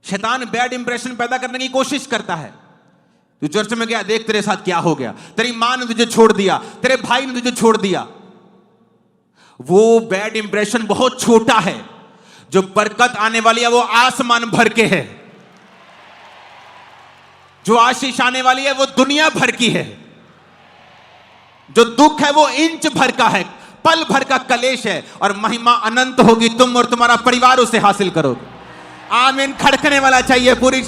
शैतान bad impression पैदा करने की कोशिश करता है। तू चर्च में गया, देख तेरे साथ क्या हो गया, तेरी मां ने तुझे छोड़ दिया, तेरे भाई ने तुझे छोड़ दिया। वो बैड इंप्रेशन बहुत छोटा है, जो बरकत आने वाली है वो आसमान भर के है, जो आशीष आने वाली है वो दुनिया भर की है, जो दुख है वो इंच भर का है, पल भर का कलेश है, और महिमा अनंत होगी, तुम और तुम्हारा परिवार उसे हासिल करोगे। आमीन। खड़कने वाला चाहिए, पूरी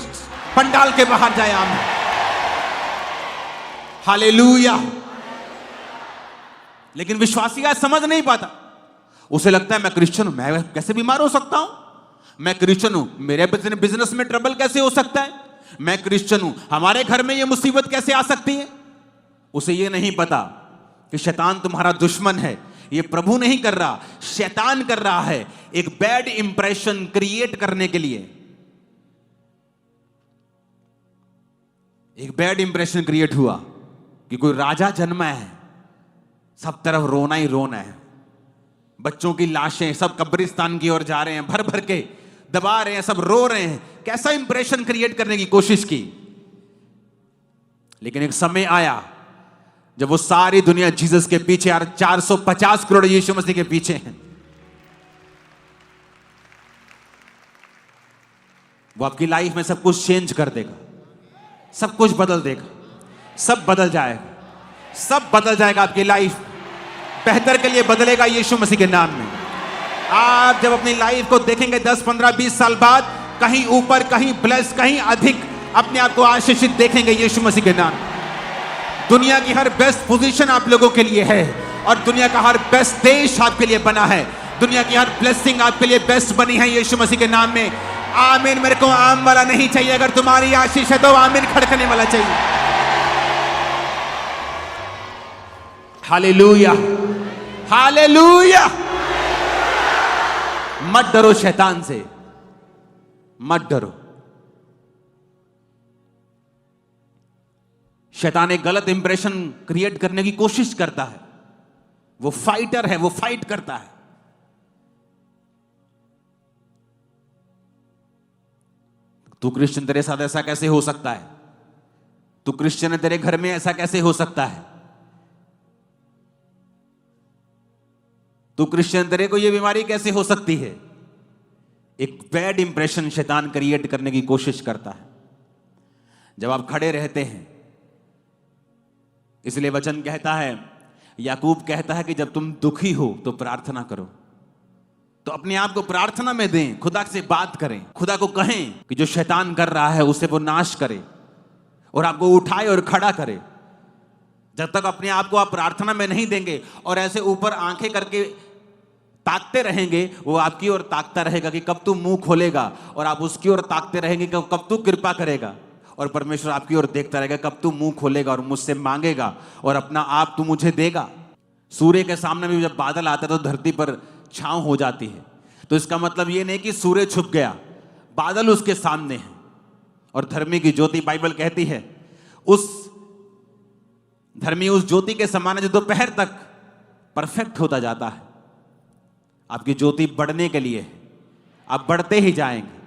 पंडाल के बाहर जाए। आमीन। हालेलुया। लेकिन विश्वासी आज समझ नहीं पाता। उसे लगता है मैं क्रिश्चियन हूं, मैं कैसे बीमार हो सकता हूं, मैं क्रिश्चियन हूं, मेरे बिजनेस में ट्रबल कैसे हो सकता है, मैं क्रिश्चियन हूं, हमारे घर में यह मुसीबत कैसे आ सकती है। उसे यह नहीं पता कि शैतान तुम्हारा दुश्मन है। यह प्रभु नहीं कर रहा, शैतान कर रहा है, एक बैड इंप्रेशन क्रिएट करने के लिए। एक बैड इंप्रेशन क्रिएट हुआ कि कोई राजा जन्मा है, सब तरफ रोना ही रोना है, बच्चों की लाशें सब कब्रिस्तान की ओर जा रहे हैं, भर भर के दबा रहे हैं, सब रो रहे हैं। कैसा इंप्रेशन क्रिएट करने की कोशिश की। लेकिन एक समय आया जब वो सारी दुनिया जीसस के पीछे, यार 450 करोड़ यीशु मसीह के पीछे हैं। वो आपकी लाइफ में सब कुछ चेंज कर देगा, सब कुछ बदल देगा, सब बदल जाएगा, सब बदल जाएगा। आपकी लाइफ बेहतर के लिए बदलेगा यीशु मसीह के नाम में। आप जब अपनी लाइफ को देखेंगे 10, 15, 20 साल बाद, कहीं ऊपर, कहीं ब्लेस, कहीं अधिक अपने आप को आशीषित देखेंगे यीशु मसीह के नाम। दुनिया की हर बेस्ट पोजीशन आप लोगों के लिए है, और दुनिया का हर बेस्ट देश आपके लिए बना है, दुनिया की हर ब्लेसिंग आपके लिए बेस्ट बनी है यीशु मसीह के नाम में। आमीन। मेरे को आम वाला नहीं चाहिए, अगर तुम्हारी आशीष है तो आमीन खड़कने वाला चाहिए। Hallelujah, hallelujah. मत डरो शैतान से, मत डरो। शैतान एक गलत इंप्रेशन क्रिएट करने की कोशिश करता है। वो फाइटर है, वो फाइट करता है। तू क्रिश्चियन, तेरे साथ ऐसा कैसे हो सकता है, तू क्रिश्चियन है, तेरे घर में ऐसा कैसे हो सकता है, तू क्रिश्चियन, तेरे को ये बीमारी कैसे हो सकती है। एक बैड इंप्रेशन शैतान क्रिएट करने की कोशिश करता है जब आप खड़े रहते हैं। इसलिए वचन कहता है, याकूब कहता है कि जब तुम दुखी हो तो प्रार्थना करो। तो अपने आप को प्रार्थना में दें, खुदा से बात करें, खुदा को कहें कि जो शैतान कर रहा है उसे वो नाश करे और आपको उठाए और खड़ा करे। जब तक अपने आप को आप प्रार्थना में नहीं देंगे और ऐसे ऊपर आंखें करके ताकते रहेंगे, वो आपकी ओर ताकता रहेगा कि कब तू मुंह खोलेगा, और आप उसकी ओर ताकते रहेंगे कि कब तू कृपा करेगा, और परमेश्वर आपकी ओर देखता रहेगा कब तू मुंह खोलेगा और मुझसे मांगेगा और अपना आप तू मुझे देगा। सूर्य के सामने भी जब बादल आता है तो धरती पर छांव हो जाती है। तो इसका मतलब ये नहीं कि सूर्य छुप गया, बादल उसके सामने है। और धर्मी की ज्योति, बाइबल कहती है, उस धर्मी उस ज्योति के समान है जो दोपहर तक परफेक्ट होता जाता है। आपकी ज्योति बढ़ने के लिए आप बढ़ते ही जाएंगे।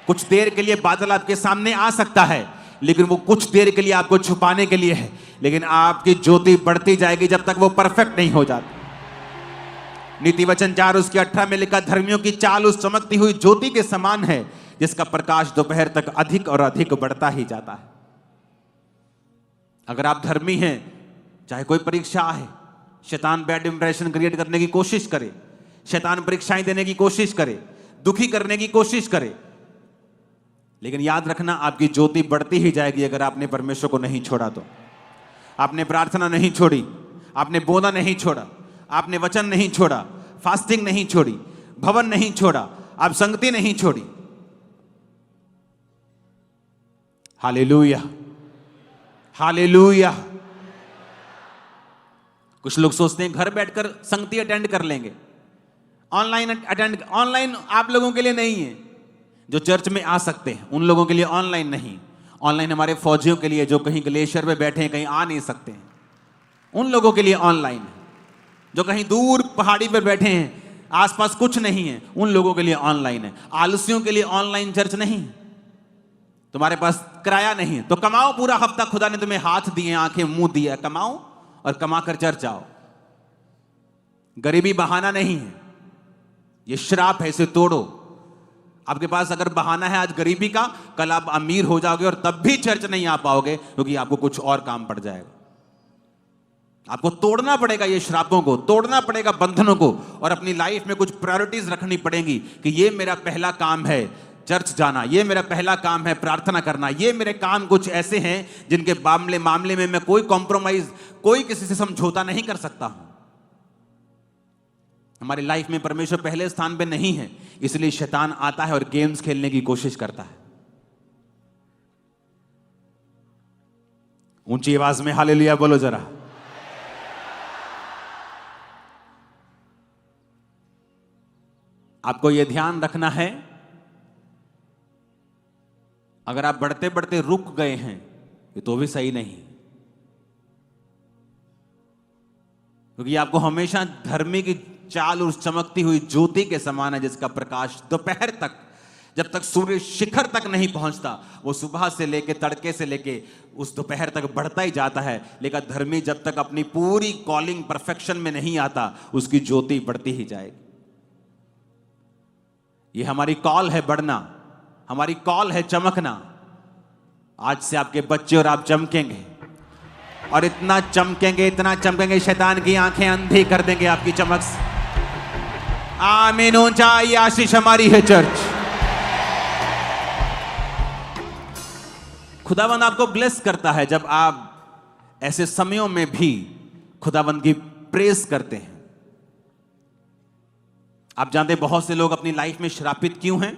कुछ देर के लिए बादल आपके सामने आ सकता है, लेकिन वो कुछ देर के लिए आपको छुपाने के लिए है, लेकिन आपकी ज्योति बढ़ती जाएगी जब तक वो परफेक्ट नहीं हो जाती। नीति वचन 4 उसके 18 में लिखा, धर्मियों की चाल उस चमकती हुई ज्योति के समान है जिसका प्रकाश दोपहर तक अधिक और अधिक बढ़ता ही जाता है। अगर आप धर्मी हैं, चाहे कोई परीक्षा आए, शैतान बैड इंप्रेशन क्रिएट करने की कोशिश करे, शैतान परीक्षाएं देने की कोशिश करे, दुखी करने की कोशिश करे, लेकिन याद रखना आपकी ज्योति बढ़ती ही जाएगी अगर आपने परमेश्वर को नहीं छोड़ा तो। आपने प्रार्थना नहीं छोड़ी, आपने बोना नहीं छोड़ा, आपने वचन नहीं छोड़ा, फास्टिंग नहीं छोड़ी, भवन नहीं छोड़ा, आप संगति नहीं छोड़ी। Hallelujah, hallelujah. कुछ लोग सोचते हैं घर बैठकर संगति अटेंड कर लेंगे, ऑनलाइन आप लोगों के लिए नहीं है। जो चर्च में आ सकते हैं उन लोगों के लिए ऑनलाइन नहीं। ऑनलाइन हमारे फौजियों के लिए जो कहीं ग्लेशियर पे बैठे हैं, कहीं आ नहीं सकते हैं, उन लोगों के लिए ऑनलाइन है। जो कहीं दूर पहाड़ी पर बैठे हैं, आसपास कुछ नहीं है, उन लोगों के लिए ऑनलाइन है। आलसियों के लिए ऑनलाइन चर्च नहीं है। तुम्हारे पास किराया नहीं है तो कमाओ पूरा हफ्ता, खुदा ने तुम्हें हाथ दिए, आंखें, मुंह दिया, कमाओ और कमा कर चर्च जाओ। गरीबी बहाना नहीं है, ये श्राप है, इसे तोड़ो। आपके पास अगर बहाना है आज गरीबी का, कल आप अमीर हो जाओगे और तब भी चर्च नहीं आ पाओगे, क्योंकि आपको कुछ और काम पड़ जाएगा। आपको तोड़ना पड़ेगा ये श्रापों को, तोड़ना पड़ेगा बंधनों को, और अपनी लाइफ में कुछ प्रायोरिटीज रखनी पड़ेंगी कि ये मेरा पहला काम है चर्च जाना, ये मेरा पहला काम है प्रार्थना करना, ये मेरे काम कुछ ऐसे हैं जिनके मामले में मैं कोई कॉम्प्रोमाइज, कोई किसी से समझौता नहीं कर सकता हूं। हमारी लाइफ में परमेश्वर पहले स्थान पे नहीं है, इसलिए शैतान आता है और गेम्स खेलने की कोशिश करता है। ऊंची आवाज में हालेलुया बोलो जरा। आपको यह ध्यान रखना है, अगर आप बढ़ते बढ़ते रुक गए हैं ये तो भी सही नहीं, क्योंकि आपको हमेशा धर्मी की चाल उस चमकती हुई ज्योति के समान है जिसका प्रकाश दोपहर तक, जब तक सूर्य शिखर तक नहीं पहुंचता, वो सुबह से लेके तड़के से लेके उस दोपहर तक बढ़ता ही जाता है। लेकिन धर्मी जब तक अपनी पूरी कॉलिंग परफेक्शन में नहीं आता, उसकी ज्योति बढ़ती ही जाएगी। ये हमारी कॉल है बढ़ना, हमारी कॉल है चमकना। आज से आपके बच्चे और आप चमकेंगे, और इतना चमकेंगे शैतान की आंखें अंधी कर देंगे आपकी चमक से। आमीन। ऊंचा ये आशीष हमारी है चर्च। खुदावंद आपको ब्लेस करता है जब आप ऐसे समयों में भी खुदावंद की प्रेज करते हैं। आप जानते हैं बहुत से लोग अपनी लाइफ में श्रापित क्यों हैं?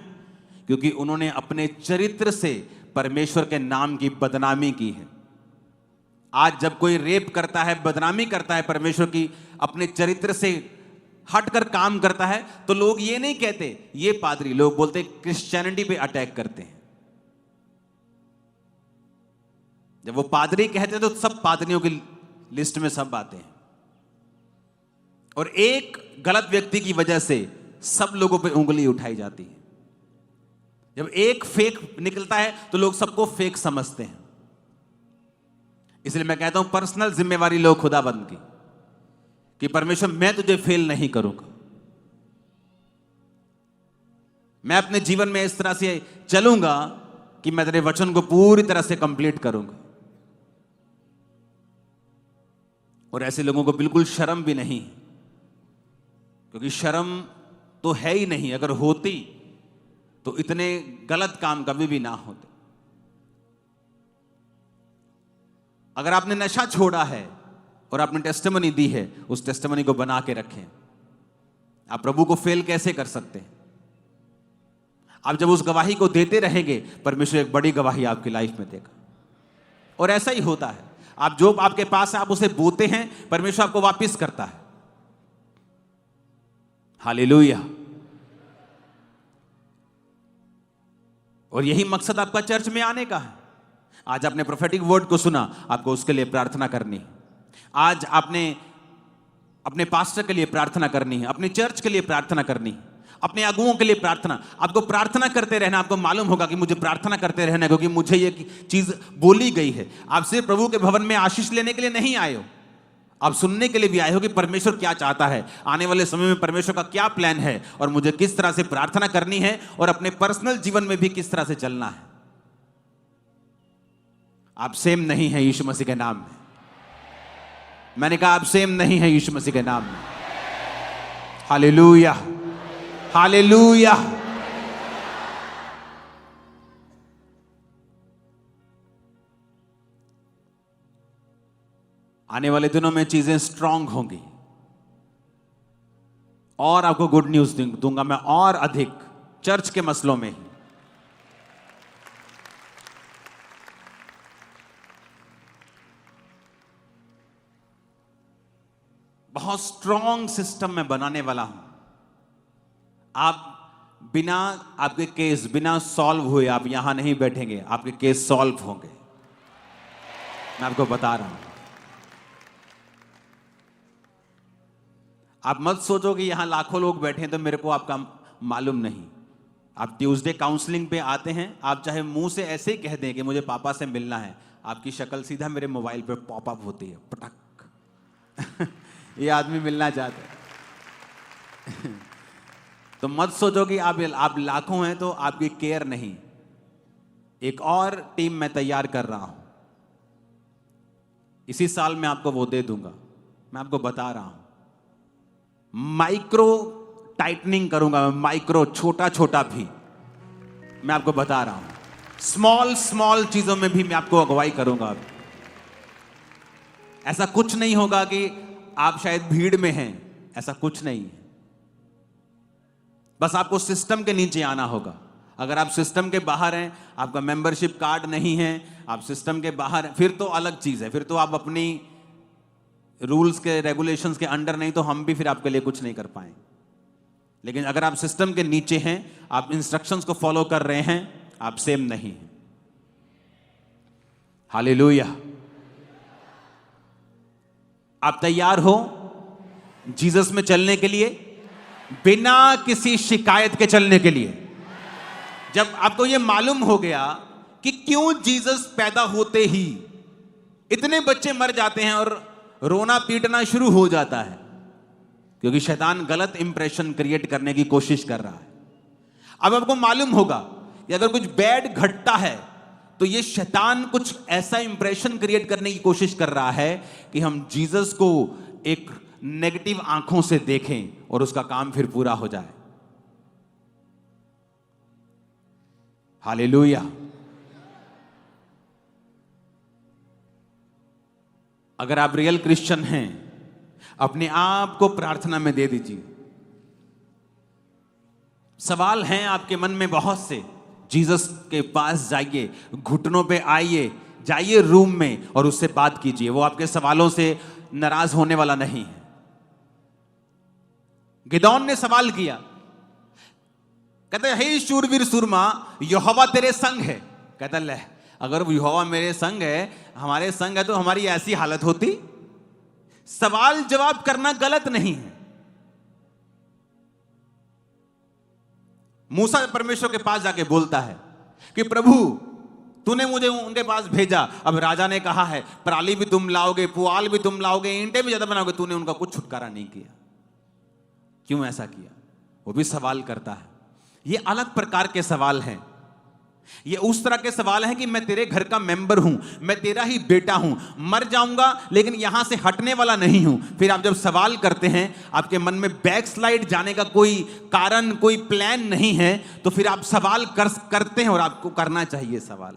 क्योंकि उन्होंने अपने चरित्र से परमेश्वर के नाम की बदनामी की है। आज जब कोई रेप करता है, बदनामी करता है परमेश्वर की, अपने चरित्र से हटकर काम करता है, तो लोग ये नहीं कहते ये पादरी, लोग बोलते क्रिश्चियनिटी पे अटैक करते हैं। जब वो पादरी कहते हैं तो सब पादरियों की लिस्ट में सब आते हैं, और एक गलत व्यक्ति की वजह से सब लोगों पे उंगली उठाई जाती है। जब एक फेक निकलता है तो लोग सबको फेक समझते हैं। इसलिए मैं कहता हूं पर्सनल जिम्मेवारी लो खुदाबंद की, कि परमेश्वर मैं तुझे फेल नहीं करूंगा, मैं अपने जीवन में इस तरह से चलूंगा कि मैं तेरे वचन को पूरी तरह से कंप्लीट करूंगा। और ऐसे लोगों को बिल्कुल शर्म भी नहीं, क्योंकि शर्म तो है ही नहीं। अगर होती तो इतने गलत काम कभी भी ना होते। अगर आपने नशा छोड़ा है और आपने टेस्टिमनी दी है, उस टेस्टिमनी को बना के रखें। आप प्रभु को फेल कैसे कर सकते हैं? आप जब उस गवाही को देते रहेंगे, परमेश्वर एक बड़ी गवाही आपकी लाइफ में देगा। और ऐसा ही होता है, आप जो आपके पास है आप उसे बोते हैं, परमेश्वर आपको वापस करता है। हालेलुया। और यही मकसद आपका चर्च में आने का है। आज आपने प्रोफेटिक वर्ड को सुना, आपको उसके लिए प्रार्थना करनी है। आज आपने अपने पास्टर के लिए प्रार्थना करनी है, अपने चर्च के लिए प्रार्थना करनी है, अपने अगुओं के लिए प्रार्थना। आपको प्रार्थना करते रहना। आपको मालूम होगा कि मुझे प्रार्थना करते रहना, क्योंकि मुझे ये चीज बोली गई है। आप सिर्फ प्रभु के भवन में आशीष लेने के लिए नहीं आए हो, आप सुनने के लिए भी आए हो कि परमेश्वर क्या चाहता है, आने वाले समय में परमेश्वर का क्या प्लान है, और मुझे किस तरह से प्रार्थना करनी है, और अपने पर्सनल जीवन में भी किस तरह से चलना है। आप सेम नहीं है यीशु मसीह के नाम में। मैंने कहा आप सेम नहीं है यीशु मसीह के नाम में। Hallelujah, hallelujah. आने वाले दिनों में चीजें स्ट्रांग होंगी, और आपको गुड न्यूज दूंगा मैं, और अधिक चर्च के मसलों में ही। बहुत स्ट्रांग सिस्टम में बनाने वाला हूं। आप बिना आपके केस बिना सॉल्व हुए आप यहां नहीं बैठेंगे, आपके केस सॉल्व होंगे। मैं आपको बता रहा हूं। आप मत सोचो कि यहां लाखों लोग बैठे हैं तो मेरे को आपका मालूम नहीं। आप ट्यूसडे काउंसलिंग पे आते हैं, आप चाहे मुंह से ऐसे ही कह दें कि मुझे पापा से मिलना है, आपकी शक्ल सीधा मेरे मोबाइल पे पॉपअप होती है, पटक। ये आदमी मिलना चाहता है। तो मत सोचो कि आप लाखों हैं तो आपकी केयर नहीं। एक और टीम मैं तैयार कर रहा हूं, इसी साल मैं आपको वो दे दूंगा। मैं आपको बता रहा हूं, माइक्रो टाइटनिंग करूंगा, माइक्रो, छोटा छोटा भी मैं आपको बता रहा हूं। स्मॉल स्मॉल चीजों में भी मैं आपको अगुवाई करूंगा। ऐसा कुछ नहीं होगा कि आप शायद भीड़ में हैं, ऐसा कुछ नहीं है। बस आपको सिस्टम के नीचे आना होगा। अगर आप सिस्टम के बाहर हैं, आपका मेंबरशिप कार्ड नहीं है, आप सिस्टम के बाहर हैं, फिर तो अलग चीज है। फिर तो आप अपनी रूल्स के रेगुलेशंस के अंडर नहीं, तो हम भी फिर आपके लिए कुछ नहीं कर पाएंगे। लेकिन अगर आप सिस्टम के नीचे हैं, आप इंस्ट्रक्शंस को फॉलो कर रहे हैं, आप सेम नहीं हैं। हालेलुया। आप तैयार हो जीसस में चलने के लिए, बिना किसी शिकायत के चलने के लिए? जब आपको यह मालूम हो गया कि क्यों जीसस पैदा होते ही इतने बच्चे मर जाते हैं और रोना पीटना शुरू हो जाता है, क्योंकि शैतान गलत इंप्रेशन क्रिएट करने की कोशिश कर रहा है। अब आपको मालूम होगा कि अगर कुछ बैड घटता है तो ये शैतान कुछ ऐसा इंप्रेशन क्रिएट करने की कोशिश कर रहा है कि हम जीसस को एक नेगेटिव आंखों से देखें और उसका काम फिर पूरा हो जाए। हालेलुया। अगर आप रियल क्रिश्चियन हैं, अपने आप को प्रार्थना में दे दीजिए। सवाल हैं आपके मन में बहुत से, जीसस के पास जाइए, घुटनों पे आइए, जाइए रूम में और उससे बात कीजिए। वो आपके सवालों से नाराज होने वाला नहीं है। गिदौन ने सवाल किया, कहते हे शूरवीर सूरमा, यहोवा तेरे संग है। कहता ले, अगर यहोवा मेरे संग है, हमारे संग है, तो हमारी ऐसी हालत होती? सवाल जवाब करना गलत नहीं है। मूसा परमेश्वर के पास जाके बोलता है कि प्रभु तूने मुझे उनके पास भेजा, अब राजा ने कहा है पराली भी तुम लाओगे, पुआल भी तुम लाओगे, ईंटें भी ज्यादा बनाओगे, तूने उनका कुछ छुटकारा नहीं किया। क्यों ऐसा किया? वो भी सवाल करता है। ये अलग प्रकार के सवाल हैं। ये उस तरह के सवाल हैं कि मैं तेरे घर का मेंबर हूं, मैं तेरा ही बेटा हूं, मर जाऊंगा लेकिन यहां से हटने वाला नहीं हूं। फिर आप जब सवाल करते हैं, आपके मन में बैकस्लाइड जाने का कोई कारण, कोई प्लान नहीं है, तो फिर आप सवाल करते हैं और आपको करना चाहिए सवाल।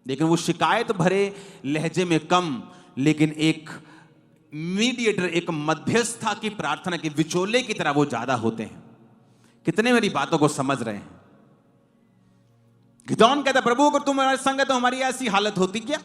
लेकिन वो शिकायत भरे लहजे में कम, लेकिन एक मीडिएटर, एक मध्यस्था की प्रार्थना के विचोले की तरह वो ज्यादा होते हैं। कितने मेरी बातों को समझ रहे हैं? गिदौन कहता, प्रभु अगर तुम हमारे संग है तो हमारी ऐसी हालत होती क्या?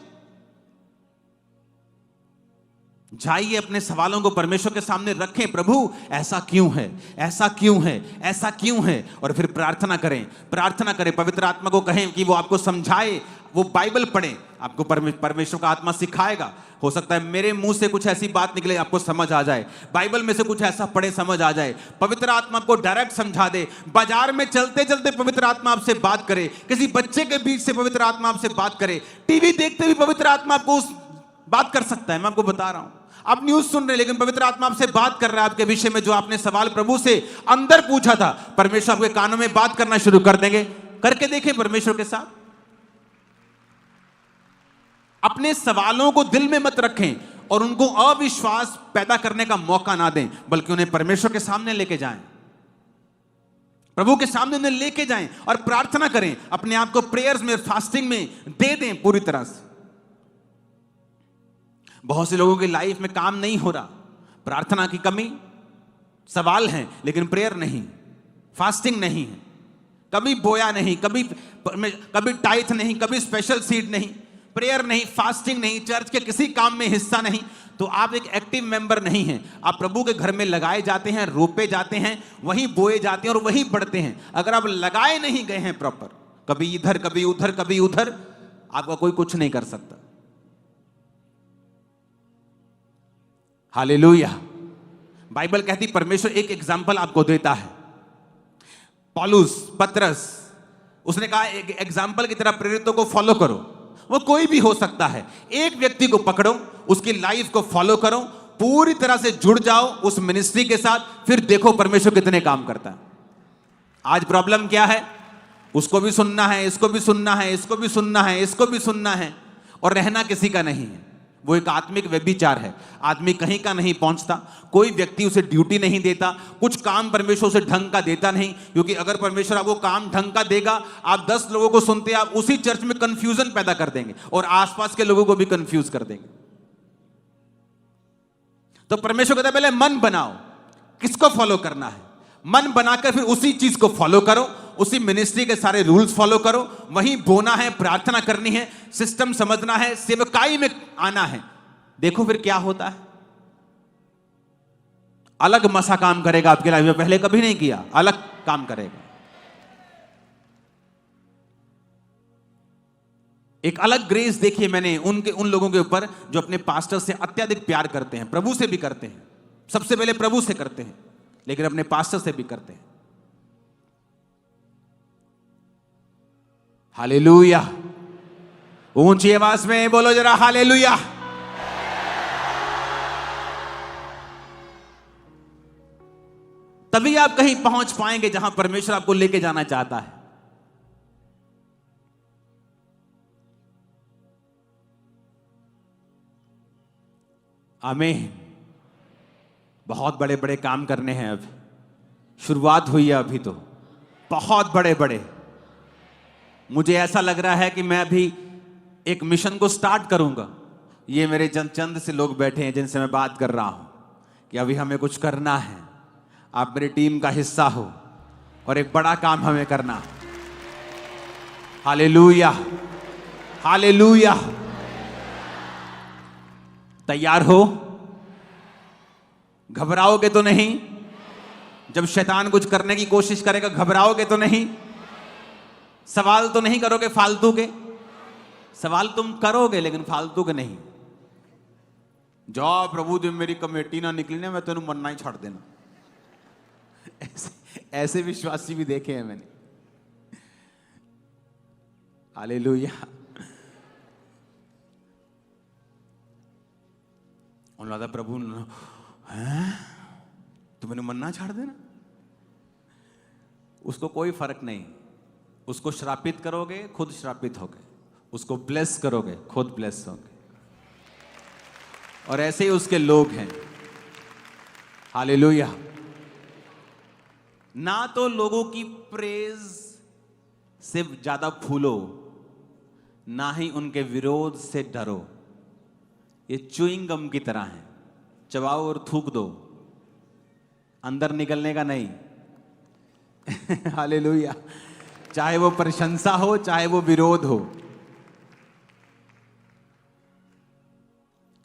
जाइए अपने सवालों को परमेश्वर के सामने रखें, प्रभु ऐसा क्यों है, ऐसा क्यों है, ऐसा क्यों है, और फिर प्रार्थना करें, प्रार्थना करें। पवित्र आत्मा को कहें कि वो आपको समझाए, वो बाइबल पढ़ें, आपको परमेश्वर का आत्मा सिखाएगा। हो सकता है मेरे मुंह से कुछ ऐसी बात निकले आपको समझ आ जाए, बाइबल में से कुछ ऐसा पढ़े समझ आ जाए, पवित्र आत्मा आपको डायरेक्ट समझा दे। बाजार में चलते चलते पवित्र आत्मा आपसे बात करे, किसी बच्चे के बीच से पवित्र आत्मा आपसे बात करे, टीवी देखते भी पवित्र आत्मा आपको बात कर सकता है। मैं आपको बता रहा हूं, आप न्यूज सुन रहे लेकिन पवित्र आत्मा आपसे बात कर रहा है आपके विषय में, जो आपने सवाल प्रभु से अंदर पूछा था, परमेश्वर आपके कानों में बात करना शुरू कर देंगे। करके देखें परमेश्वर के साथ। अपने सवालों को दिल में मत रखें और उनको अविश्वास पैदा करने का मौका ना दें, बल्कि उन्हें परमेश्वर के सामने लेके जाएं, प्रभु के सामने उन्हें लेके जाएं और प्रार्थना करें। अपने आप को प्रेयर्स में, फास्टिंग में दे दें पूरी तरह से। बहुत से लोगों की लाइफ में काम नहीं हो रहा, प्रार्थना की कमी, सवाल हैं लेकिन प्रेयर नहीं, फास्टिंग नहीं है, कभी बोया नहीं, कभी टाइथ नहीं, कभी स्पेशल सीड नहीं, प्रेयर नहीं, फास्टिंग नहीं, चर्च के किसी काम में हिस्सा नहीं, तो आप एक एक्टिव मेंबर नहीं हैं। आप प्रभु के घर में लगाए जाते हैं, रोपे जाते हैं, वहीं बोए जाते हैं और वहीं बढ़ते हैं। अगर आप लगाए नहीं गए हैं प्रॉपर, कभी इधर कभी उधर कभी उधर, आपका कोई कुछ नहीं कर सकता। हालेलुया। बाइबल कहती, परमेश्वर एक एग्जाम्पल आपको देता है। पौलुस, पतरस, उसने कहा एक एग्जाम्पल की तरह प्रेरितों को फॉलो करो। वो कोई भी हो सकता है, एक व्यक्ति को पकड़ो, उसकी लाइफ को फॉलो करो, पूरी तरह से जुड़ जाओ उस मिनिस्ट्री के साथ, फिर देखो परमेश्वर कितने काम करता है। आज प्रॉब्लम क्या है? उसको भी सुनना है, इसको भी सुनना है, इसको भी सुनना है, इसको भी सुनना है, और रहना किसी का नहीं है। वो एक आत्मिक व्यभिचार है। आदमी कहीं का नहीं पहुंचता, कोई व्यक्ति उसे ड्यूटी नहीं देता, कुछ काम परमेश्वर उसे ढंग का देता नहीं, क्योंकि अगर परमेश्वर आपको काम ढंग का देगा, आप 10 लोगों को सुनते, आप उसी चर्च में कंफ्यूजन पैदा कर देंगे और आसपास के लोगों को भी कंफ्यूज कर देंगे। तो परमेश्वर कहता है पहले मन बनाओ, किसको फॉलो करना है, मन बनाकर फिर उसी चीज को फॉलो करो, उसी मिनिस्ट्री के सारे रूल्स फॉलो करो, वहीं बोना है, प्रार्थना करनी है, सिस्टम समझना है, सेवकाई में आना है। देखो फिर क्या होता है। अलग मसा काम करेगा आपके लाइफ में, पहले कभी नहीं किया, अलग काम करेगा। एक अलग ग्रेस देखिए मैंने उन लोगों के ऊपर जो अपने पास्टर से अत्यधिक प्यार करते हैं, प्रभु से भी करते हैं, सबसे पहले प्रभु से करते हैं, लेकिन अपने पास्टर से भी करते हैं। हालेलुया, ऊंची आवाज में बोलो जरा हालेलुया। तभी आप कहीं पहुंच पाएंगे जहां परमेश्वर आपको लेके जाना चाहता है। आमीन। बहुत बड़े बड़े काम करने हैं, अभी शुरुआत हुई है, अभी तो बहुत बड़े बड़े। मुझे ऐसा लग रहा है कि मैं अभी एक मिशन को स्टार्ट करूंगा। ये मेरे चंद से लोग बैठे हैं जिनसे मैं बात कर रहा हूं कि अभी हमें कुछ करना है, आप मेरी टीम का हिस्सा हो और एक बड़ा काम हमें करना। Hallelujah, hallelujah. तैयार हो? घबराओगे तो नहीं? जब शैतान कुछ करने की कोशिश करेगा घबराओगे तो नहीं? सवाल तो नहीं करोगे फालतू के? सवाल तुम करोगे लेकिन फालतू के नहीं। जाओ प्रभु जब मेरी कमेटी ना निकली ना, मैं तेन मरना ही छोड़ देना। ऐसे विश्वासी भी देखे हैं मैंने। हालेलुया। उन्होंने लगा प्रभु हैं तो मैंने मरना छोड़ देना। उसको कोई फर्क नहीं। उसको श्रापित करोगे खुद श्रापित होगे, उसको ब्लेस करोगे खुद ब्लेस होगे। और ऐसे ही उसके लोग हैं। हालेलुया। ना तो लोगों की प्रेज से ज्यादा फूलो, ना ही उनके विरोध से डरो। ये च्युइंग गम की तरह है, चबाओ और थूक दो, अंदर निकलने का नहीं। हालेलुया। चाहे वो प्रशंसा हो चाहे वो विरोध हो।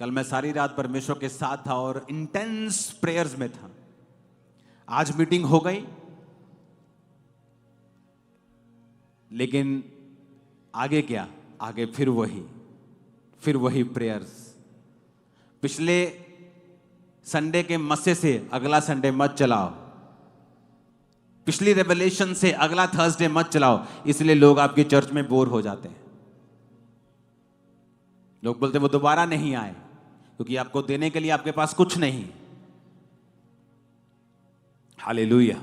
कल मैं सारी रात परमेश्वर के साथ था और इंटेंस प्रेयर्स में था। आज मीटिंग हो गई, लेकिन आगे क्या? आगे फिर वही प्रेयर्स। पिछले संडे के मस्से से अगला संडे मत चलाओ, पिछली रेवलेशन से अगला थर्सडे मत चलाओ, इसलिए लोग आपकी चर्च में बोर हो जाते हैं। लोग बोलते हैं वो दोबारा नहीं आए, क्योंकि आपको देने के लिए आपके पास कुछ नहीं। हालेलुया।